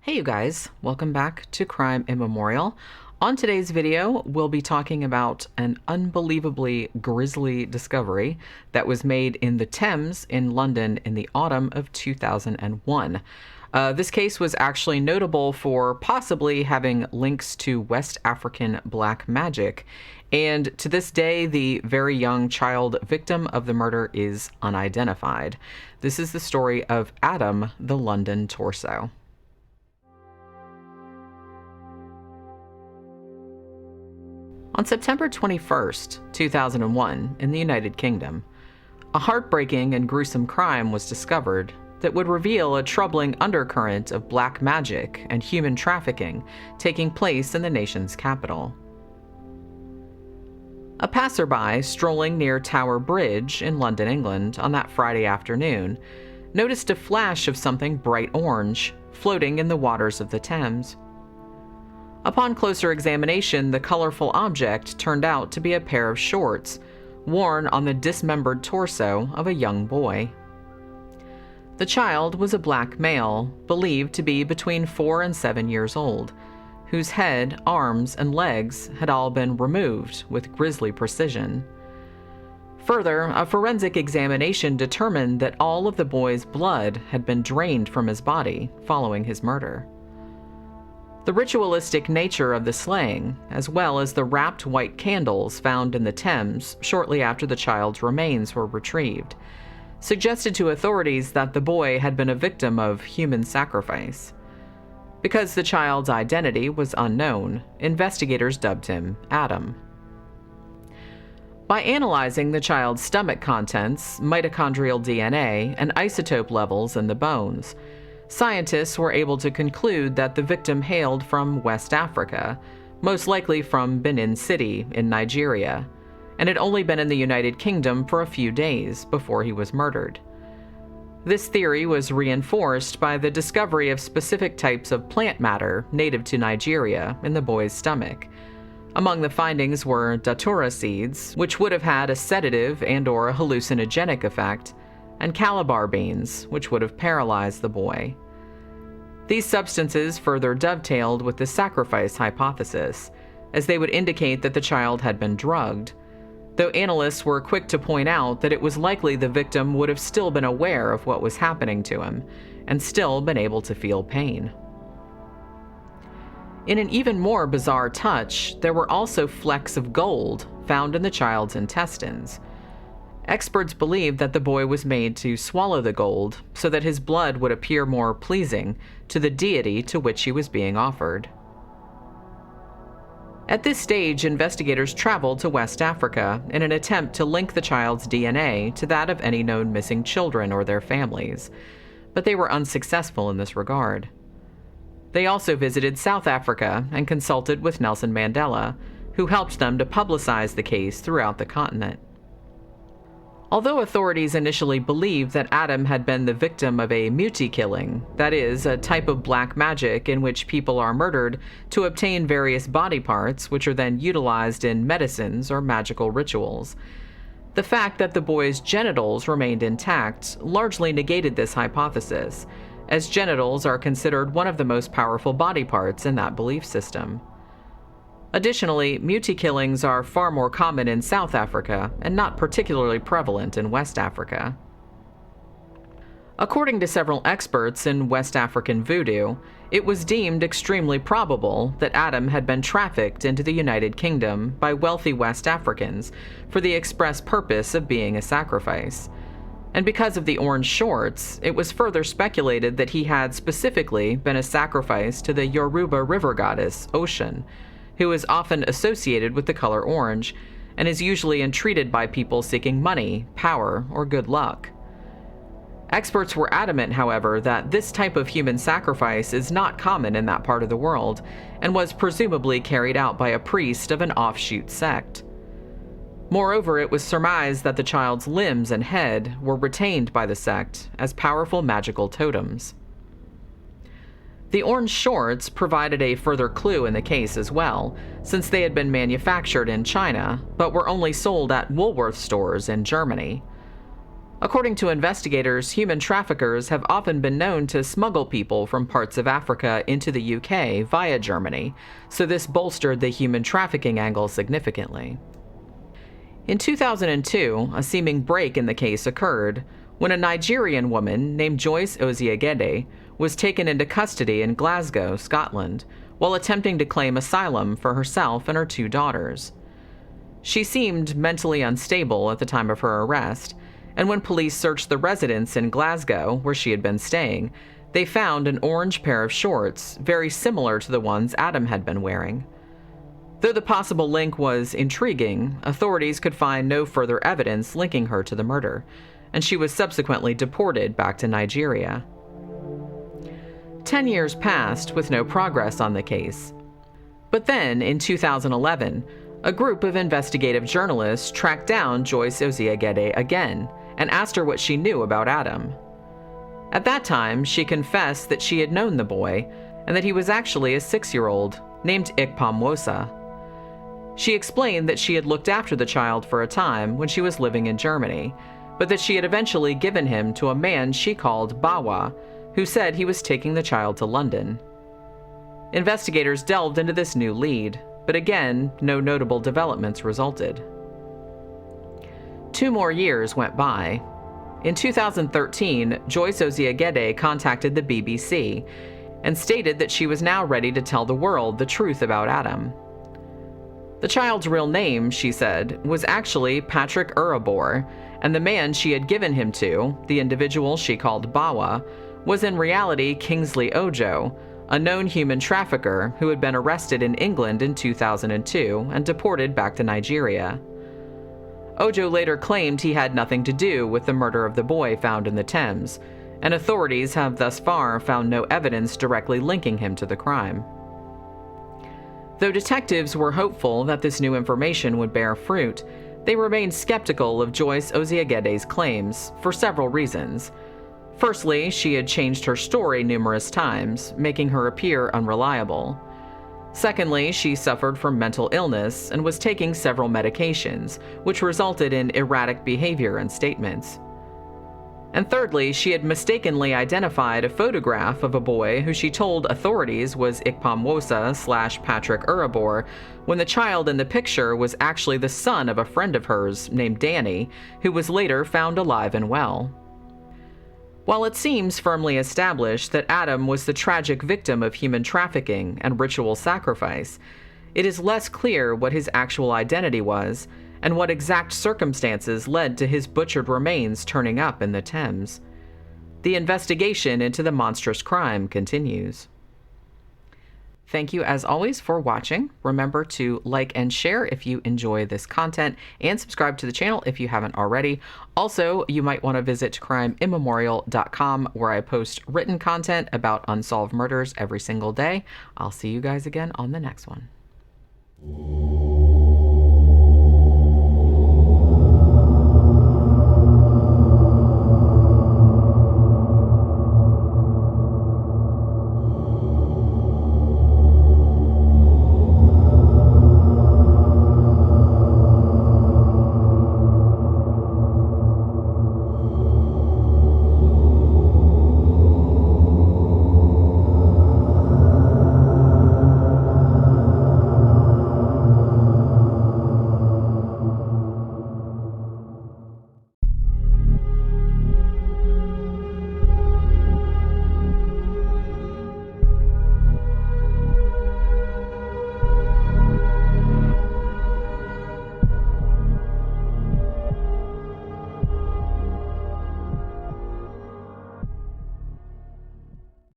Hey you guys, welcome back to Crime Immemorial. On today's video, we'll be talking about an unbelievably grisly discovery that was made in the Thames in London in the autumn of 2001. This case was actually notable for possibly having links to West African black magic, and to this day, the very young child victim of the murder is unidentified. This is the story of Adam, the London Torso. On September 21st, 2001, in the United Kingdom, a heartbreaking and gruesome crime was discovered that would reveal a troubling undercurrent of black magic and human trafficking taking place in the nation's capital. A passerby strolling near Tower Bridge in London, England, on that Friday afternoon noticed a flash of something bright orange floating in the waters of the Thames. Upon closer examination, the colorful object turned out to be a pair of shorts worn on the dismembered torso of a young boy. The child was a black male, believed to be between 4 and 7 years old, whose head, arms, and legs had all been removed with grisly precision. Further, a forensic examination determined that all of the boy's blood had been drained from his body following his murder. The ritualistic nature of the slaying, as well as the wrapped white candles found in the Thames shortly after the child's remains were retrieved, suggested to authorities that the boy had been a victim of human sacrifice. Because the child's identity was unknown, investigators dubbed him Adam. By analyzing the child's stomach contents, mitochondrial DNA, and isotope levels in the bones, scientists were able to conclude that the victim hailed from West Africa, most likely from Benin City in Nigeria, and had only been in the United Kingdom for a few days before he was murdered. This theory was reinforced by the discovery of specific types of plant matter native to Nigeria in the boy's stomach. Among the findings were datura seeds, which would have had a sedative and/or a hallucinogenic effect, and calabar beans, which would have paralyzed the boy. These substances further dovetailed with the sacrifice hypothesis, as they would indicate that the child had been drugged, though analysts were quick to point out that it was likely the victim would have still been aware of what was happening to him, and still been able to feel pain. In an even more bizarre touch, there were also flecks of gold found in the child's intestines. Experts believed that the boy was made to swallow the gold so that his blood would appear more pleasing to the deity to which he was being offered. At this stage, investigators traveled to West Africa in an attempt to link the child's DNA to that of any known missing children or their families, but they were unsuccessful in this regard. They also visited South Africa and consulted with Nelson Mandela, who helped them to publicize the case throughout the continent. Although authorities initially believed that Adam had been the victim of a muti killing, that is, a type of black magic in which people are murdered to obtain various body parts which are then utilized in medicines or magical rituals, the fact that the boy's genitals remained intact largely negated this hypothesis, as genitals are considered one of the most powerful body parts in that belief system. Additionally, muti killings are far more common in South Africa and not particularly prevalent in West Africa. According to several experts in West African voodoo, it was deemed extremely probable that Adam had been trafficked into the United Kingdom by wealthy West Africans for the express purpose of being a sacrifice. And because of the orange shorts, it was further speculated that he had specifically been a sacrifice to the Yoruba river goddess, Ocean, who is often associated with the color orange and is usually entreated by people seeking money, power, or good luck. Experts were adamant, however, that this type of human sacrifice is not common in that part of the world and was presumably carried out by a priest of an offshoot sect. Moreover, it was surmised that the child's limbs and head were retained by the sect as powerful magical totems. The orange shorts provided a further clue in the case as well, since they had been manufactured in China, but were only sold at Woolworth stores in Germany. According to investigators, human traffickers have often been known to smuggle people from parts of Africa into the UK via Germany, so this bolstered the human trafficking angle significantly. In 2002, a seeming break in the case occurred when a Nigerian woman named Joyce Oziagede was taken into custody in Glasgow, Scotland, while attempting to claim asylum for herself and her 2 daughters. She seemed mentally unstable at the time of her arrest, and when police searched the residence in Glasgow, where she had been staying, they found an orange pair of shorts, very similar to the ones Adam had been wearing. Though the possible link was intriguing, authorities could find no further evidence linking her to the murder, and she was subsequently deported back to Nigeria. 10 years passed with no progress on the case. But then, in 2011, a group of investigative journalists tracked down Joyce Oziagede again and asked her what she knew about Adam. At that time, she confessed that she had known the boy and that he was actually a 6-year-old named Ikpamwosa. She explained that she had looked after the child for a time when she was living in Germany, but that she had eventually given him to a man she called Bawa, who said he was taking the child to London. Investigators delved into this new lead, but again, no notable developments resulted. 2 more years went by. In 2013, Joyce Oziagede contacted the BBC and stated that she was now ready to tell the world the truth about Adam. The child's real name, she said, was actually Patrick Urabor, and the man she had given him to, the individual she called Bawa, was in reality Kingsley Ojo, a known human trafficker who had been arrested in England in 2002 and deported back to Nigeria. Ojo later claimed he had nothing to do with the murder of the boy found in the Thames, and authorities have thus far found no evidence directly linking him to the crime. Though detectives were hopeful that this new information would bear fruit, they remained skeptical of Joyce Oziegede's claims for several reasons. Firstly, she had changed her story numerous times, making her appear unreliable. Secondly, she suffered from mental illness and was taking several medications, which resulted in erratic behavior and statements. And thirdly, she had mistakenly identified a photograph of a boy who she told authorities was Ikpamwosa/Patrick Urabor, when the child in the picture was actually the son of a friend of hers named Danny, who was later found alive and well. While it seems firmly established that Adam was the tragic victim of human trafficking and ritual sacrifice, it is less clear what his actual identity was and what exact circumstances led to his butchered remains turning up in the Thames. The investigation into the monstrous crime continues. Thank you as always for watching. Remember to like and share if you enjoy this content, and subscribe to the channel if you haven't already. Also, you might want to visit crimeimmemorial.com, where I post written content about unsolved murders every single day. I'll see you guys again on the next one.